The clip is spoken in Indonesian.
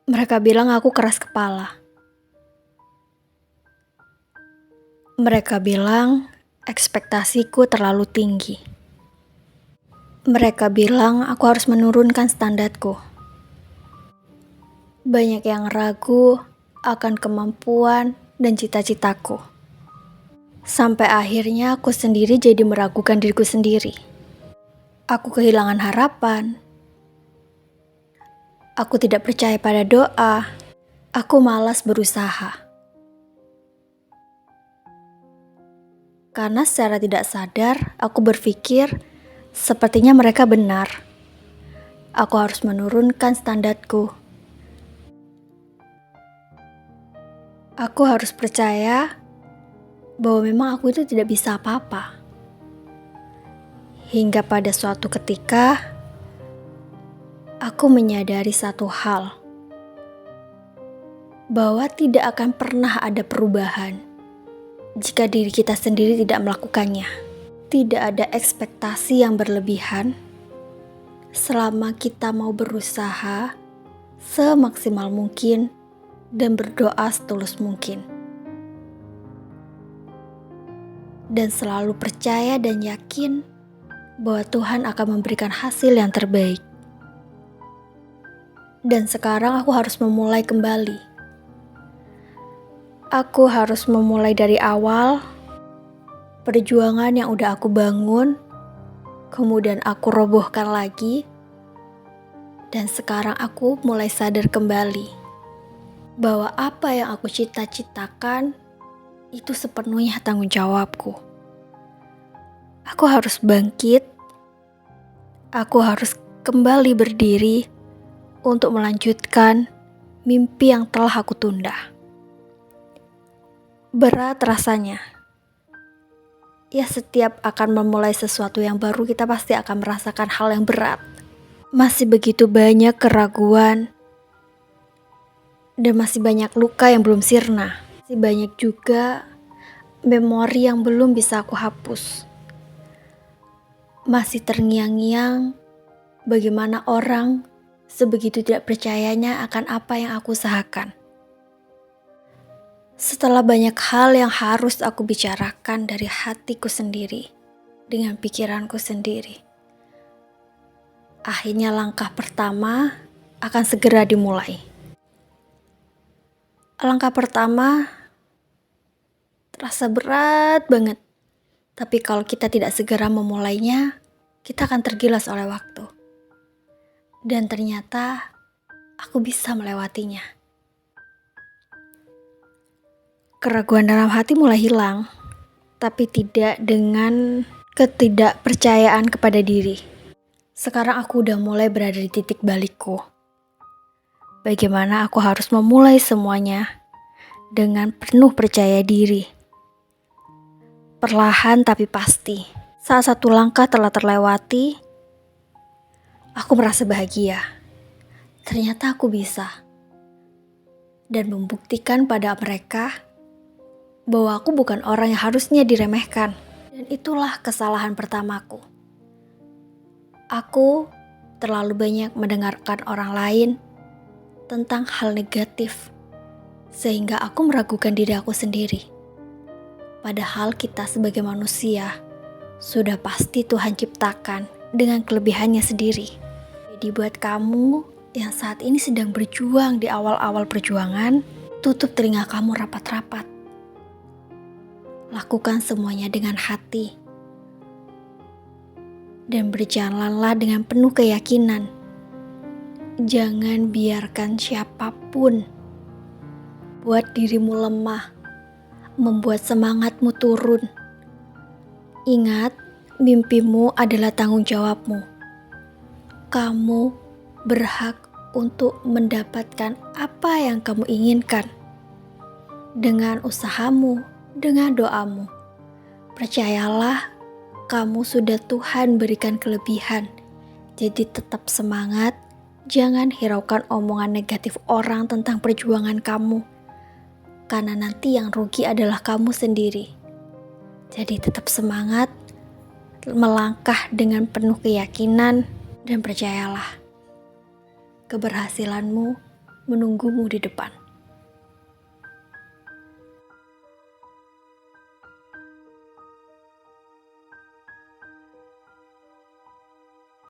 Mereka bilang aku keras kepala. Mereka bilang ekspektasiku terlalu tinggi. Mereka bilang aku harus menurunkan standarku. Banyak yang ragu akan kemampuan dan cita-citaku. Sampai akhirnya aku sendiri jadi meragukan diriku sendiri. Aku kehilangan harapan. Aku tidak percaya pada doa. Aku malas berusaha. Karena secara tidak sadar, aku berpikir sepertinya mereka benar. Aku harus menurunkan standarku. Aku harus percaya bahwa memang aku itu tidak bisa apa-apa. Hingga pada suatu ketika, aku menyadari satu hal. Bahwa tidak akan pernah ada perubahan jika diri kita sendiri tidak melakukannya. Tidak ada ekspektasi yang berlebihan selama kita mau berusaha semaksimal mungkin dan berdoa setulus mungkin. Dan selalu percaya dan yakin bahwa Tuhan akan memberikan hasil yang terbaik. Dan sekarang aku harus memulai kembali. Aku harus memulai dari awal. Perjuangan yang udah aku bangun, kemudian aku robohkan lagi. Dan sekarang aku mulai sadar kembali bahwa apa yang aku cita-citakan itu sepenuhnya tanggung jawabku. Aku harus bangkit. Aku harus kembali berdiri untuk melanjutkan mimpi yang telah aku tunda. Berat rasanya. Ya, setiap akan memulai sesuatu yang baru kita pasti akan merasakan hal yang berat. Masih begitu banyak keraguan. Dan masih banyak luka yang belum sirna. Masih banyak juga memori yang belum bisa aku hapus. Masih terngiang-ngiang bagaimana orang sebegitu tidak percayanya akan apa yang aku usahakan. Setelah banyak hal yang harus aku bicarakan dari hatiku sendiri, dengan pikiranku sendiri, akhirnya langkah pertama akan segera dimulai. Langkah pertama terasa berat banget. Tapi kalau kita tidak segera memulainya, kita akan tergilas oleh waktu. Dan ternyata aku bisa melewatinya. Keraguan dalam hati mulai hilang, tapi tidak dengan ketidakpercayaan kepada diri. Sekarang aku udah mulai berada di titik balikku. Bagaimana aku harus memulai semuanya dengan penuh percaya diri. Perlahan tapi pasti. Saat satu langkah telah terlewati, aku merasa bahagia. Ternyata aku bisa. Dan membuktikan pada mereka bahwa aku bukan orang yang harusnya diremehkan. Dan itulah kesalahan pertamaku. Aku terlalu banyak mendengarkan orang lain tentang hal negatif, sehingga aku meragukan diri aku sendiri. Padahal kita sebagai manusia sudah pasti Tuhan ciptakan dengan kelebihannya sendiri. Jadi buat kamu yang saat ini sedang berjuang di awal-awal perjuangan, tutup telinga kamu rapat-rapat. Lakukan semuanya dengan hati. Dan berjalanlah dengan penuh keyakinan. Jangan biarkan siapapun buat dirimu lemah, membuat semangatmu turun. Ingat, mimpimu adalah tanggung jawabmu. Kamu berhak untuk mendapatkan apa yang kamu inginkan. Dengan usahamu, dengan doamu. Percayalah, kamu sudah Tuhan berikan kelebihan. Jadi tetap semangat. Jangan hiraukan omongan negatif orang tentang perjuangan kamu. Karena nanti yang rugi adalah kamu sendiri. Jadi tetap semangat, melangkah dengan penuh keyakinan, dan percayalah, keberhasilanmu menunggumu di depan.